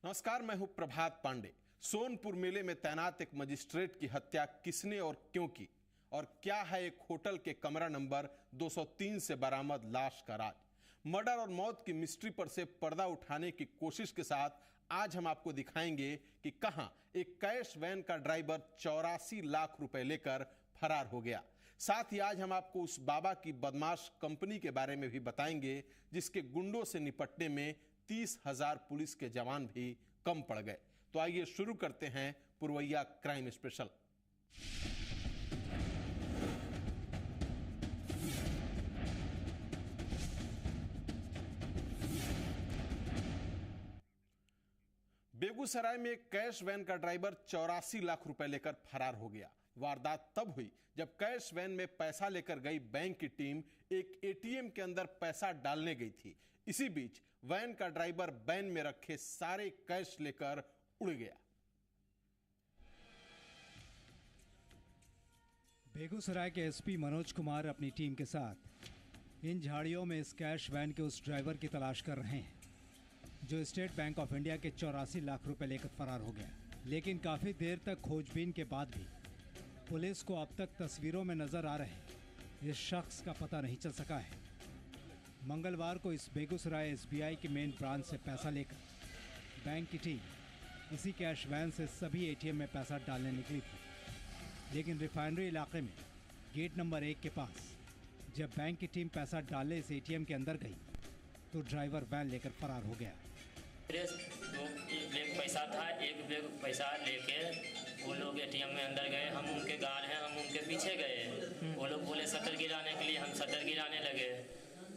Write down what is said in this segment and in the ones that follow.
नमस्कार, मैं हूं प्रभात पांडे। सोनपुर मेले में तैनात एक मजिस्ट्रेट की हत्या किसने और क्यों की, और क्या है एक होटल के कमरा नंबर 203 से बरामद लाश का राज। मर्डर और मौत की मिस्ट्री पर से पर्दा उठाने की कोशिश के साथ आज हम आपको दिखाएंगे कि कहां एक कैश वैन का ड्राइवर 84 लाख रुपए लेकर फरार हो गया। साथ ही आज हम आपको उस बाबा की बदमाश कंपनी के बारे में भी बताएंगे जिसके गुंडों से निपटने में 30,000 पुलिस के जवान भी कम पड़ गए। तो आइए शुरू करते हैं पुरवैया क्राइम स्पेशल। बेगूसराय में एक कैश वैन का ड्राइवर 84 लाख रुपए लेकर फरार हो गया। वारदात तब हुई जब कैश वैन में पैसा लेकर गई बैंक की टीम एक एटीएम के अंदर पैसा डालने गई थी। इसी बीच वैन का ड्राइवर वैन में रखे सारे कैश लेकर उड़ गया। बेगूसराय के एसपी मनोज कुमार अपनी टीम के साथ इन झाड़ियों में इस कैश वैन के उस ड्राइवर की तलाश कर रहे हैं जो स्टेट बैंक ऑफ इंडिया के 84 लाख रुपए लेकर फरार हो गया। लेकिन काफी देर तक खोजबीन के बाद भी पुलिस को अब तक तस्वीरों में नजर आ रहे इस शख्स का पता नहीं चल सका है। मंगलवार को इस बेगूसराय एसबीआई की मेन ब्रांच से पैसा लेकर बैंक की टीम इसी कैश वैन से सभी एटीएम में पैसा डालने निकली थी। लेकिन रिफाइनरी इलाके में गेट नंबर 1 के पास जब बैंक की टीम पैसा डालने इस एटीएम के अंदर गई तो ड्राइवर वैन लेकर फरार हो गया। एक बैग पैसा था, एक बैग पैसा लेके वो लोग एटीएम में अंदर गए। हम उनके गार्ड हैं, हम उनके पीछे गए। वो लोग बोले शटर गिराने के लिए, हम शटर गिराने लगे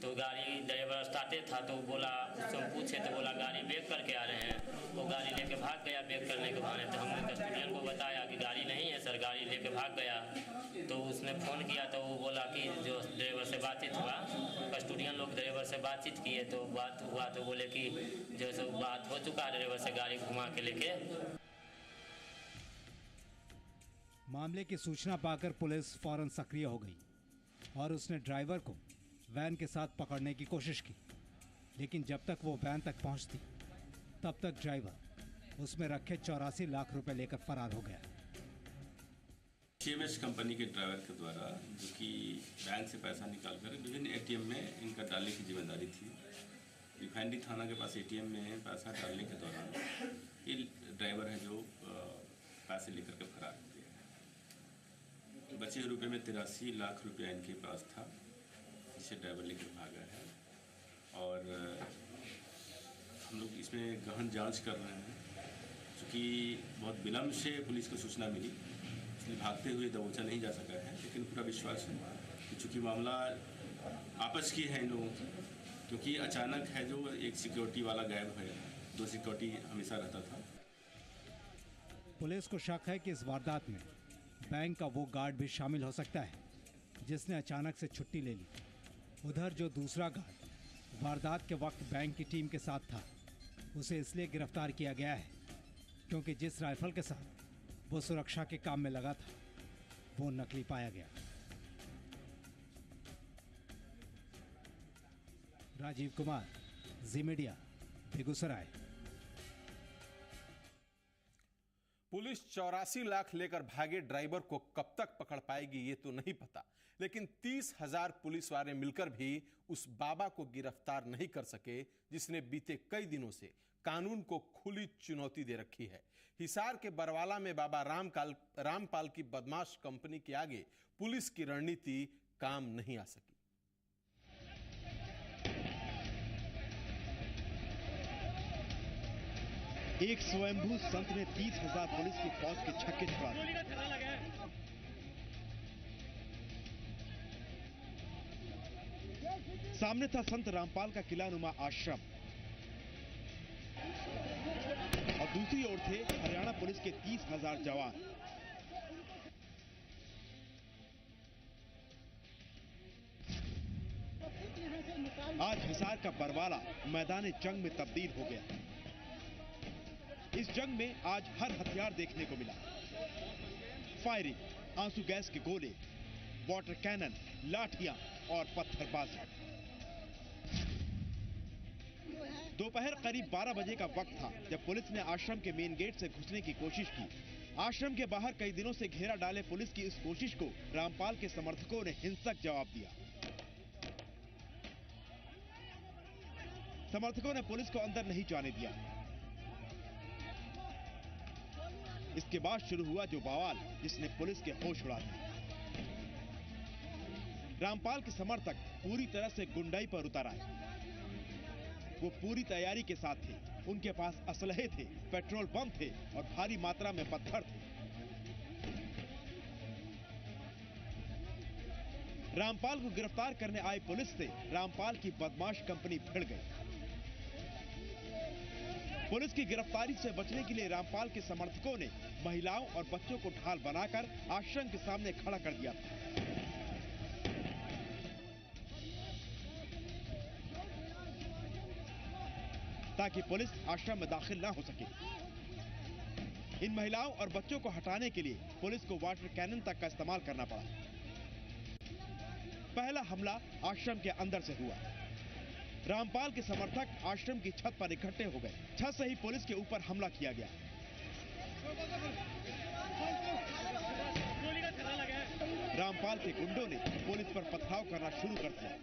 तो गाड़ी ड्राइवर स्टार्टेड था तो बोला, उससे हम पूछे तो बोला गाड़ी बैक करके आ रहे हैं। वो गाड़ी लेके भाग गया बैक करने के बहाने। तो हमने कस्टोडियन को बताया कि गाड़ी नहीं है सर, गाड़ी लेके भाग गया। तो उसने फ़ोन किया तो वो बोला कि जो ड्राइवर से बातचीत हुआ, कस्टोडियन लोग ड्राइवर से बातचीत किए तो बात हुआ तो बोले कि जो सब बात हो चुका ड्राइवर से गाड़ी घुमा के लेके। मामले की सूचना पाकर पुलिस फौरन सक्रिय हो गई और उसने ड्राइवर को वैन के साथ पकड़ने की कोशिश की। लेकिन जब तक वो वैन तक पहुंचती तब तक ड्राइवर उसमें रखे 84 लाख रुपए लेकर फरार हो गया। सीएमएस कंपनी के ड्राइवर के द्वारा जो कि बैंक से पैसा निकालकर विभिन्न एटीएम में इनका डालने की जिम्मेदारी थी। रिफाइनरी थाना के पास एटीएम में पैसा डालने के दौरान ये ड्राइवर है जो पैसे लेकर के फरार हो गया। बचे हुए रुपये में 83 लाख रुपया इनके पास था जिसे ड्राइवर लेकर भागा है। और हम लोग इसमें गहन जांच कर रहे हैं क्योंकि बहुत विलम्ब से पुलिस को सूचना मिली, इसलिए भागते हुए दबोचा नहीं जा सका है। लेकिन पूरा विश्वास है कि चूँकि मामला आपस की है इन लोगों की, क्योंकि अचानक है जो एक सिक्योरिटी वाला गायब है, 2 सिक्योरिटी हमेशा रहता था। पुलिस को शक है कि इस वारदात में बैंक का वो गार्ड भी शामिल हो सकता है जिसने अचानक से छुट्टी ले ली। उधर जो दूसरा गार्ड वारदात के वक्त बैंक की टीम के साथ था उसे इसलिए गिरफ्तार किया गया है क्योंकि जिस राइफल के साथ वो सुरक्षा के काम में लगा था वो नकली पाया गया। राजीव कुमार, जी मीडिया, बेगूसराय। पुलिस 84 लाख लेकर भागे ड्राइवर को कब तक पकड़ पाएगी ये तो नहीं पता, लेकिन 30,000 पुलिस वाले मिलकर भी उस बाबा को गिरफ्तार नहीं कर सके जिसने बीते कई दिनों से कानून को खुली चुनौती दे रखी है। हिसार के बरवाला में बाबा रामपाल की बदमाश कंपनी के आगे पुलिस की रणनीति काम नहीं आ सकी। एक स्वयंभू संत ने 30,000 पुलिस की फौज के छक्के छुड़ा दिए। सामने था संत रामपाल का किलानुमा आश्रम और दूसरी ओर थे हरियाणा पुलिस के 30,000 जवान। आज हिसार का बरवाला मैदान जंग में तब्दील हो गया। इस जंग में आज हर हथियार देखने को मिला। फायरिंग, आंसू गैस के गोले, वाटर कैनन, लाठियां और पत्थरबाजी। दोपहर करीब 12 बजे का वक्त था जब पुलिस ने आश्रम के मेन गेट से घुसने की कोशिश की। आश्रम के बाहर कई दिनों से घेरा डाले पुलिस की इस कोशिश को रामपाल के समर्थकों ने हिंसक जवाब दिया। समर्थकों ने पुलिस को अंदर नहीं जाने दिया। इसके बाद शुरू हुआ जो बवाल जिसने पुलिस के होश उड़ा दिए। रामपाल के समर्थक पूरी तरह से गुंडाई पर उतर आए। वो पूरी तैयारी के साथ थे। उनके पास असलहे थे, पेट्रोल पंप थे और भारी मात्रा में पत्थर थे। रामपाल को गिरफ्तार करने आई पुलिस से रामपाल की बदमाश कंपनी भिड़ गई। पुलिस की गिरफ्तारी से बचने के लिए रामपाल के समर्थकों ने महिलाओं और बच्चों को ढाल बनाकर आश्रम के सामने खड़ा कर दिया था। ताकि पुलिस आश्रम में दाखिल ना हो सके। इन महिलाओं और बच्चों को हटाने के लिए पुलिस को वाटर कैनन तक का इस्तेमाल करना पड़ा। पहला हमला आश्रम के अंदर से हुआ। रामपाल के समर्थक आश्रम की छत पर इकट्ठे हो गए। छत से ही पुलिस के ऊपर हमला किया गया। रामपाल के गुंडों ने पुलिस पर पथराव करना शुरू कर दिया।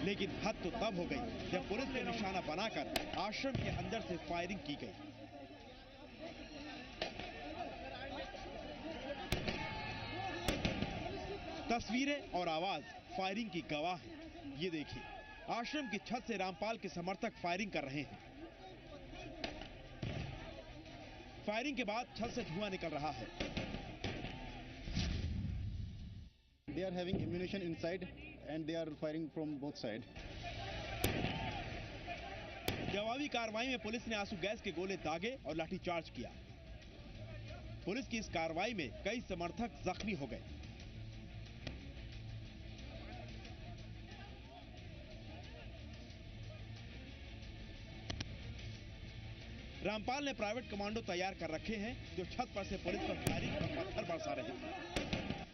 लेकिन हद तो तब हो गई जब पुलिस ने निशाना बनाकर आश्रम के अंदर से फायरिंग की गई। तस्वीरें और आवाज फायरिंग की गवाह है। ये देखिए, आश्रम की छत से रामपाल के समर्थक फायरिंग कर रहे हैं। फायरिंग के बाद छत से धुआं निकल रहा है। They are having ammunition inside and they are firing from both side. जवाबी कार्रवाई में पुलिस ने आंसू गैस के गोले दागे और लाठीचार्ज किया। पुलिस की इस कार्रवाई में कई समर्थक जख्मी हो गए। रामपाल ने प्राइवेट कमांडो तैयार कर रखे हैं जो छत पर से पुलिस पर फायरिंग और पत्थर बरसा रहे थे।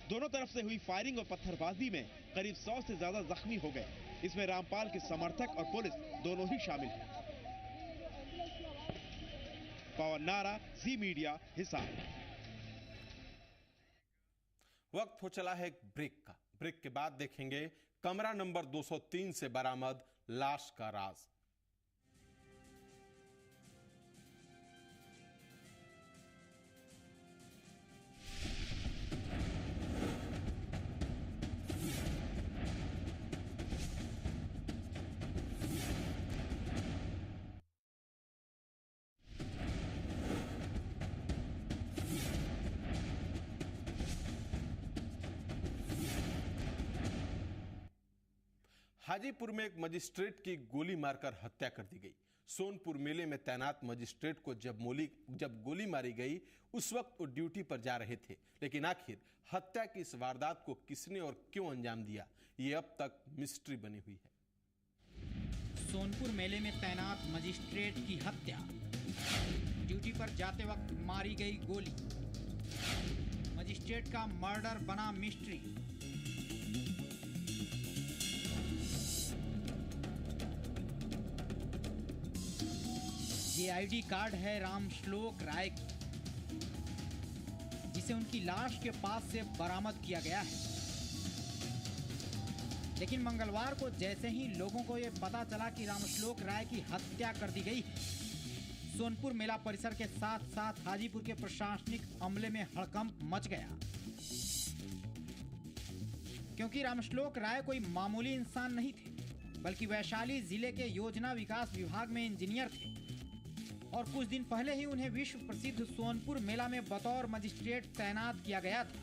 दोनों तरफ से हुई फायरिंग और पत्थरबाजी में करीब 100 से ज्यादा जख्मी हो गए। इसमें रामपाल के समर्थक और पुलिस दोनों ही शामिल हैं। पवन नारा, जी मीडिया, हिसार। वक्त हो चला है एक ब्रेक का। ब्रेक के बाद देखेंगे कमरा नंबर 203 से बरामद लाश का राज। हाजीपुर में एक मजिस्ट्रेट की गोली मारकर हत्या कर दी गई। सोनपुर मेले में तैनात मजिस्ट्रेट को जब गोली मारी गई उस वक्त वो ड्यूटी पर जा रहे थे। लेकिन आखिर हत्या की इस वारदात को किसने और क्यों अंजाम दिया, ये अब तक मिस्ट्री बनी हुई है। सोनपुर मेले में तैनात मजिस्ट्रेट की हत्या, ड्यूटी पर जाते वक्त मारी गई गोली। मजिस्ट्रेट का मर्डर बना मिस्ट्री। ये आईडी कार्ड है रामश्लोक राय की, जिसे उनकी लाश के पास से बरामद किया गया है। लेकिन मंगलवार को जैसे ही लोगों को ये पता चला कि रामश्लोक राय की हत्या कर दी गई, सोनपुर मेला परिसर के साथ साथ हाजीपुर के प्रशासनिक अमले में हड़कंप मच गया। क्योंकि रामश्लोक राय कोई मामूली इंसान नहीं थे, बल्कि वैशाली जिले के योजना विकास विभाग में इंजीनियर थे और कुछ दिन पहले ही उन्हें विश्व प्रसिद्ध सोनपुर मेला में बतौर मजिस्ट्रेट तैनात किया गया था।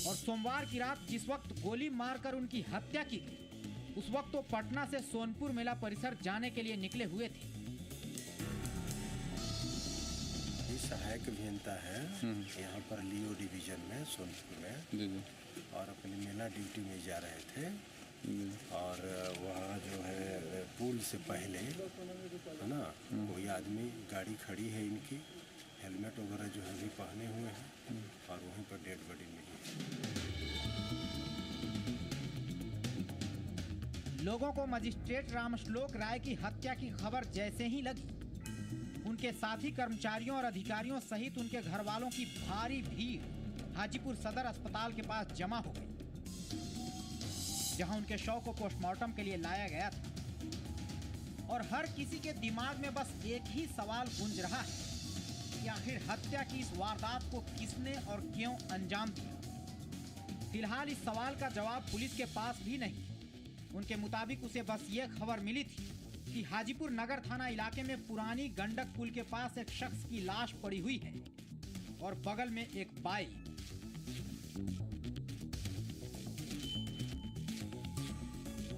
और सोमवार की रात जिस वक्त गोली मारकर उनकी हत्या की गई, उस वक्त वो पटना से सोनपुर मेला परिसर जाने के लिए निकले हुए थे। सहायक अभियंता है यहाँ पर लियो डिवीजन में सोनपुर में, और अपने मेला ड्यूटी में जा रहे थे। और वहाँ जो है पुल से पहले है ना, कोई आदमी, गाड़ी खड़ी है इनकी, हेलमेट वगैरह जो है भी पहने हुए हैं और वहीं पर डेड बॉडी मिली। लोगों को मजिस्ट्रेट रामश्लोक राय की हत्या की खबर जैसे ही लगी, उनके साथी कर्मचारियों और अधिकारियों सहित उनके घर वालों की भारी भीड़ हाजीपुर सदर अस्पताल के पास जमा हो गई, जहां उनके शव को पोस्टमार्टम के लिए लाया गया था। और हर किसी के दिमाग में बस एक ही सवाल गूंज रहा है कि आखिर हत्या की इस वारदात को किसने और क्यों अंजाम दिया। फिलहाल इस सवाल का जवाब पुलिस के पास भी नहीं। उनके मुताबिक उसे बस ये खबर मिली थी कि हाजीपुर नगर थाना इलाके में पुरानी गंडक पुल के पास एक शख्स की लाश पड़ी हुई है और बगल में एक बाइक।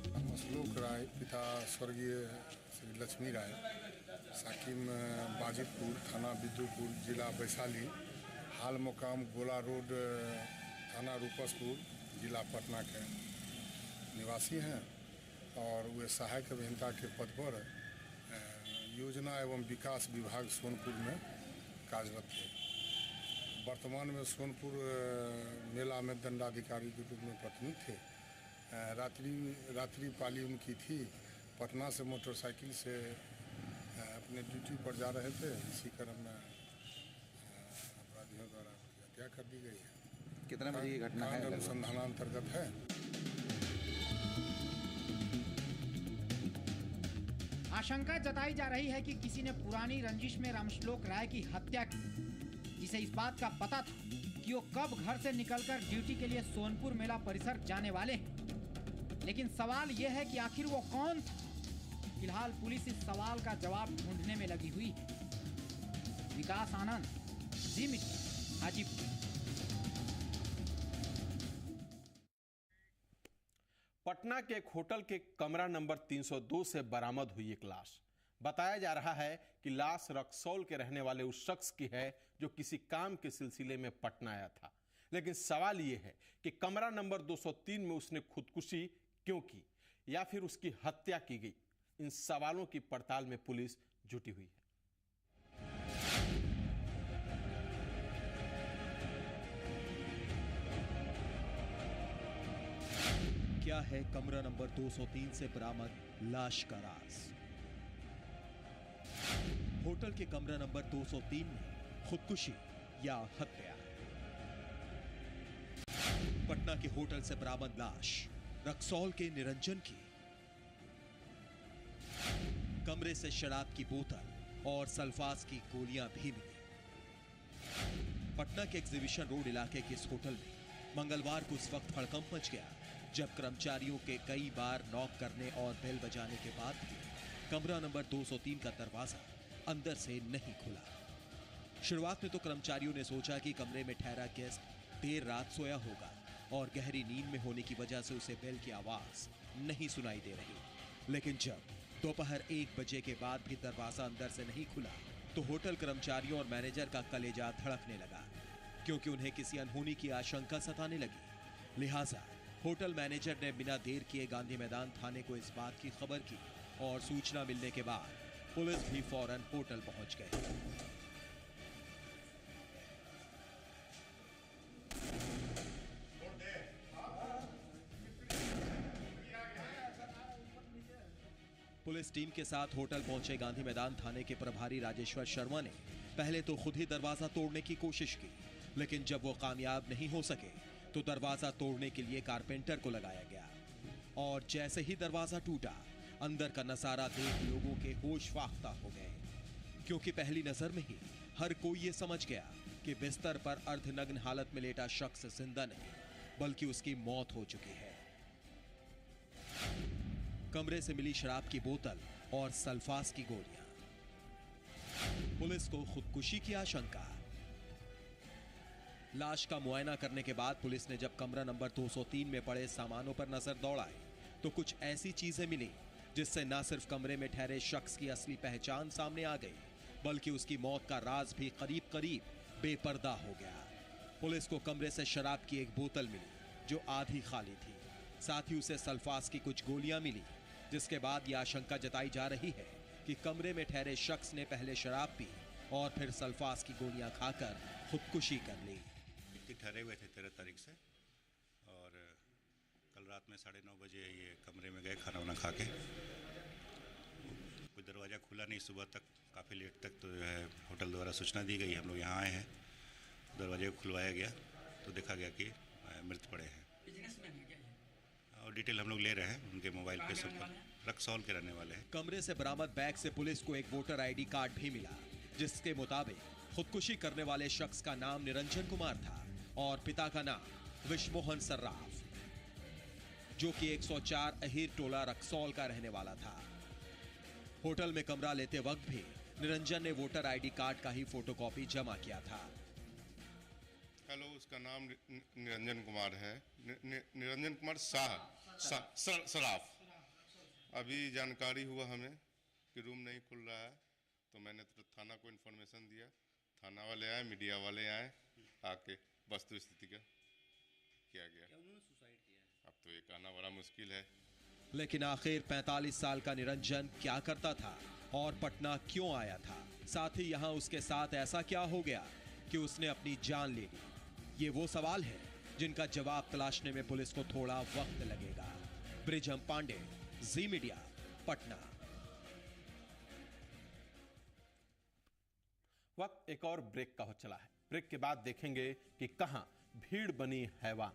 रामश्लोक राय पिता स्वर्गीय श्री लक्ष्मी राय, साकिम बाजितपुर, थाना बिद्दुपुर, जिला वैशाली, हाल मुकाम गोला रोड, थाना रूपसपुर, जिला पटना के निवासी हैं और वे सहायक अभियंता के पद पर योजना एवं विकास विभाग सोनपुर में कार्यरत थे। वर्तमान में सोनपुर मेला में दंडाधिकारी के रूप में पत्नी थे। रात्रि पाली उनकी थी। पटना से मोटरसाइकिल से अपने ड्यूटी पर जा रहे थे। इसी क्रम में अपराधियों द्वारा हत्या कर दी गई है। कितना बजे ये घटना है? अनुसंधानांतर्गत है। आशंका जताई जा रही है कि किसी ने पुरानी रंजिश में रामश्लोक राय की हत्या की, जिसे इस बात का पता था कि वो कब घर से निकलकर ड्यूटी के लिए सोनपुर मेला परिसर जाने वाले हैं। लेकिन सवाल यह है कि आखिर वो कौन था। फिलहाल पुलिस इस सवाल का जवाब ढूंढने में लगी हुई है। विकास आनंद, जी मीडिया, हाजीपुर। पटना के एक होटल के कमरा नंबर 302 से बरामद हुई एक लाश। बताया जा रहा है कि लाश रक्सौल के रहने वाले उस शख्स की है जो किसी काम के सिलसिले में पटना आया था। लेकिन सवाल यह है कि कमरा नंबर 203 में उसने खुदकुशी क्यों की या फिर उसकी हत्या की गई। इन सवालों की पड़ताल में पुलिस जुटी हुई है। क्या है कमरा नंबर 203 से बरामद लाश का राज? होटल के कमरा नंबर 203 में खुदकुशी या हत्या? पटना के होटल से बरामद लाश रक्सौल के निरंजन की। कमरे से शराब की बोतल और सल्फास की गोलियां भी मिली। पटना के एग्जीबिशन रोड इलाके के इस होटल में मंगलवार को उस वक्त हड़कंप मच गया जब कर्मचारियों के कई बार नॉक करने और बेल बजाने के बाद भी कमरा नंबर 203 का दरवाजा अंदर से नहीं खुला। शुरुआत में तो कर्मचारियों ने सोचा कि कमरे में ठहरा गेस्ट देर रात सोया होगा और गहरी नींद में होने की वजह से उसे बेल की आवाज नहीं सुनाई दे रही। लेकिन जब दोपहर 1 बजे के बाद भी दरवाजा अंदर से नहीं खुला तो होटल कर्मचारियों और मैनेजर का कलेजा धड़कने लगा, क्योंकि उन्हें किसी अनहोनी की आशंका सताने लगी। लिहाजा होटल मैनेजर ने बिना देर किए गांधी मैदान थाने को इस बात की खबर की और सूचना मिलने के बाद पुलिस भी फौरन होटल पहुंच गई। पुलिस टीम के साथ होटल पहुंचे गांधी मैदान थाने के प्रभारी राजेश्वर शर्मा ने पहले तो खुद ही दरवाजा तोड़ने की कोशिश की, लेकिन जब वो कामयाब नहीं हो सके तो दरवाजा तोड़ने के लिए कारपेंटर को लगाया गया। और जैसे ही दरवाजा टूटा, अंदर का नजारा देख लोगों के होश फाख्ता हो गए, क्योंकि पहली नजर में ही हर कोई ये समझ गया कि बिस्तर पर अर्धनग्न हालत में लेटा शख्स जिंदा नहीं बल्कि उसकी मौत हो चुकी है। कमरे से मिली शराब की बोतल और सल्फास की गोलियां। पुलिस को खुदकुशी की आशंका। लाश का मुआयना करने के बाद पुलिस ने जब कमरा नंबर 203 में पड़े सामानों पर नजर दौड़ाई तो कुछ ऐसी चीजें मिली जिससे न सिर्फ कमरे में ठहरे शख्स की असली पहचान सामने आ गई, बल्कि उसकी मौत का राज भी करीब करीब बेपर्दा हो गया। पुलिस को कमरे से शराब की एक बोतल मिली जो आधी खाली थी। साथ ही उसे सल्फास की कुछ गोलियां मिली, जिसके बाद यह आशंका जताई जा रही है कि कमरे में ठहरे शख्स ने पहले शराब पी और फिर सल्फास की गोलियां खाकर खुदकुशी कर ली। ठहरे हुए थे 13 तारीख से और कल रात में 9:30 बजे ये कमरे में गए खाना वाना खा के। कोई दरवाज़ा खुला नहीं, सुबह तक काफ़ी लेट तक तो जो है होटल द्वारा सूचना दी गई। हम लोग यहाँ आए हैं, दरवाजे को खुलवाया गया तो देखा गया कि मृत पड़े हैं। और डिटेल हम लोग ले रहे हैं उनके मोबाइल पे। सब रक्सौल के रहने वाले हैं। कमरे से बरामद बैग से पुलिस को एक वोटर ID कार्ड भी मिला, जिसके मुताबिक खुदकुशी करने वाले शख्स का नाम निरंजन कुमार था और पिता का नाम विश्वमोहन सर्राफ, जो कि 104 अहीर टोला रक्सौल का रहने वाला था। होटल में कमरा लेते वक्त भी निरंजन ने वोटर ID कार्ड का ही फोटोकॉपी जमा किया था। हेलो, उसका नाम निरंजन कुमार है, निरंजन कुमार सराफ। अभी जानकारी हुआ हमें कि रूम नहीं खुल रहा है, तो मैंने तो थाना को इन्फॉर्मेशन दिया। थाना वाले आए, मीडिया वाले आए, आके वस्तु स्थिति का किया गया। अब तो ये कहना बड़ा मुश्किल है। लेकिन आखिर 45 साल का निरंजन क्या करता था और पटना क्यों आया था? साथ ही यहाँ उसके साथ ऐसा क्या हो गया कि उसने अपनी जान ले ली? ये वो सवाल है जिनका जवाब तलाशने में पुलिस को थोड़ा वक्त लगेगा। ब्रिजम पांडे, जी मीडिया, पटना। वक्त एक और ब्रेक का हो चला है। ब्रेक के बाद देखेंगे कि कहां भीड़ बनी हैवान।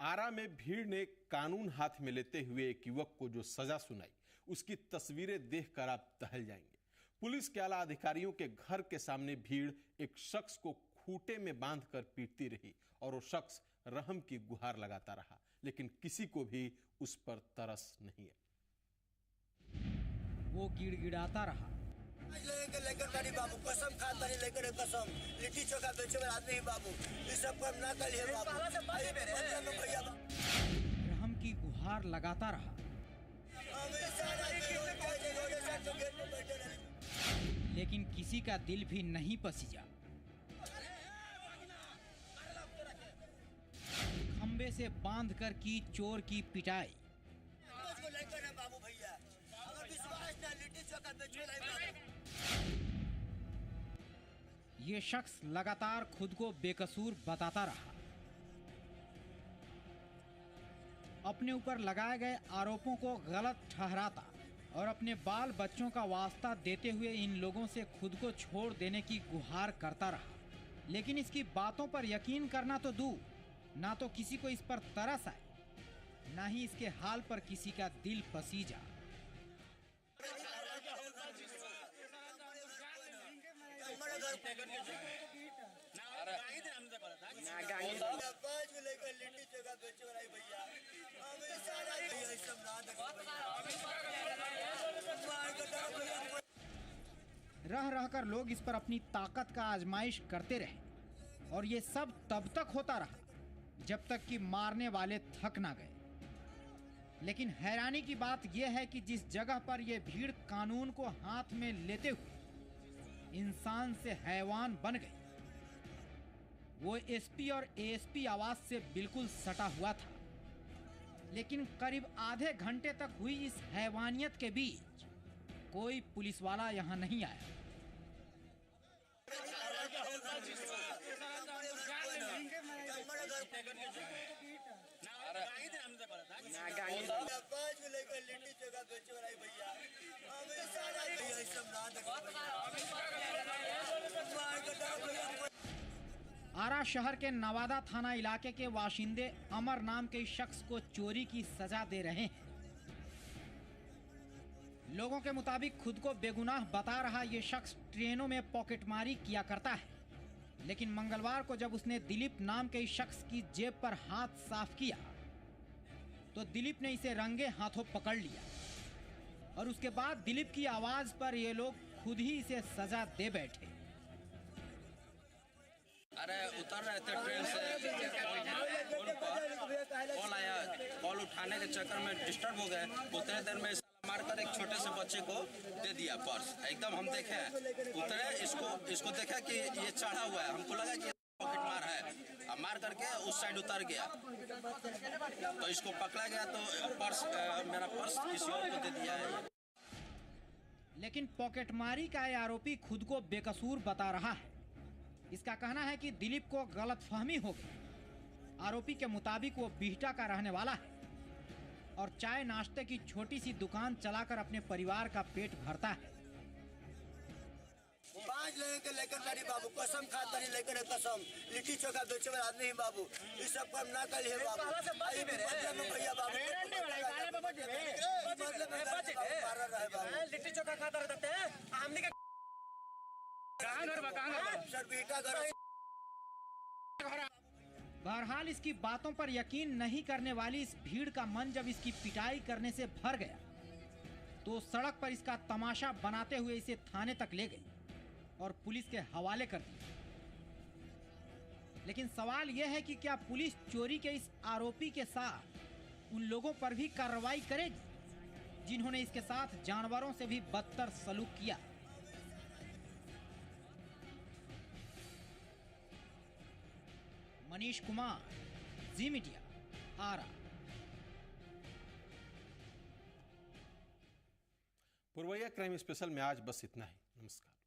आरा में भीड़ ने कानून हाथ में लेते हुए एक युवक को जो सजा सुनाई, उसकी तस्वीरें देखकर आप दहल जाएंगे। पुलिस के आला अधिकारियों के घर के सामने भीड़ एक शख्स को खूंटे में बांधकर पीटती रही और वो शख्स रहम की गुहार लगाता रहा, लेकिन किसी को भी उस पर तरस नहीं है। वो गिड़गिड़ाता रहा। लेकर बाबू कसम खा तरी लेकर कसम लिट्टी चोखा बेचे वाला आदमी बाबू ये सब काम ना कर बाबू। रहम की गुहार लगाता रहा, लेकिन किसी का दिल भी नहीं पसीजा। खंबे से बांधकर की चोर की पिटाई। बाबू भैया अगर विश्वास ना लिट्टी चोखा बेचे ये शख्स लगातार खुद को बेकसूर बताता रहा। अपने ऊपर लगाए गए आरोपों को गलत ठहराता और अपने बाल बच्चों का वास्ता देते हुए इन लोगों से खुद को छोड़ देने की गुहार करता रहा। लेकिन इसकी बातों पर यकीन करना तो दूर, ना तो किसी को इस पर तरस आए, ना ही इसके हाल पर किसी का दिल पसीजा। रह रहकर लोग इस पर अपनी ताकत का आजमाइश करते रहे और ये सब तब तक होता रहा जब तक कि मारने वाले थक ना गए। लेकिन हैरानी की बात यह है कि जिस जगह पर यह भीड़ कानून को हाथ में लेते हुए इंसान से हैवान बन गई, वो एसपी और एएसपी आवास से बिल्कुल सटा हुआ था। लेकिन करीब आधे घंटे तक हुई इस हैवानियत के बीच कोई पुलिस वाला यहाँ नहीं आया। आरा शहर के नवादा थाना इलाके के वाशिंदे अमर नाम के शख्स को चोरी की सजा दे रहे हैं। लोगों के मुताबिक खुद को बेगुनाह बता रहा ये शख्स ट्रेनों में पॉकेटमारी किया करता है, लेकिन मंगलवार को जब उसने दिलीप नाम के शख्स की जेब पर हाथ साफ किया तो दिलीप ने इसे रंगे हाथों पकड़ लिया और उसके बाद दिलीप की आवाज पर ये लोग खुद ही इसे सजा दे बैठे। अरे उतर रहे थे ट्रेन से, कॉल आया, कॉल उठाने के चक्कर में डिस्टर्ब हो गए। उतने देर में मारकर एक छोटे से बच्चे को दे दिया पर्स। एकदम हम देखे उतरे, इसको देखा कि ये चढ़ा हुआ है, हमको लगा कि पॉकेट मार है, अब मार करके उस साइड उतर गया, तो इसको पकड़ा गया, तो पर्स मेरा पर्स किसी और को दे दिया है। लेकिन पॉकेटमारी का ये आरोपी खुद को बेकसूर बता रहा है। इसका कहना है कि दिलीप को गलतफहमी हो गई। आरोपी के मुताबिक वो बिहटा का रहने वाला है और चाय नाश्ते की छोटी सी दुकान चलाकर अपने परिवार का पेट भरता है। 5 लेके लेकर नहीं बाबू, कसम खाता नहीं लेकर कसम, लिट्टी चोखा बेचे वाला आदमी बाबू, इस सब काम ना करिए बाबू। भैया बाबू लिट्टी चोखा खाता रहते हैं हमने का सर बेटा घर। बहरहाल इसकी बातों पर यकीन नहीं करने वाली इस भीड़ का मन जब इसकी पिटाई करने से भर गया तो सड़क पर इसका तमाशा बनाते हुए इसे थाने तक ले गई और पुलिस के हवाले कर दिया। लेकिन सवाल यह है कि क्या पुलिस चोरी के इस आरोपी के साथ उन लोगों पर भी कार्रवाई करेगी जिन्होंने इसके साथ जानवरों से भी बदतर सलूक किया। मनीष कुमार, जी मीडिया, आरा। पूर्वैया क्राइम स्पेशल में आज बस इतना ही। नमस्कार।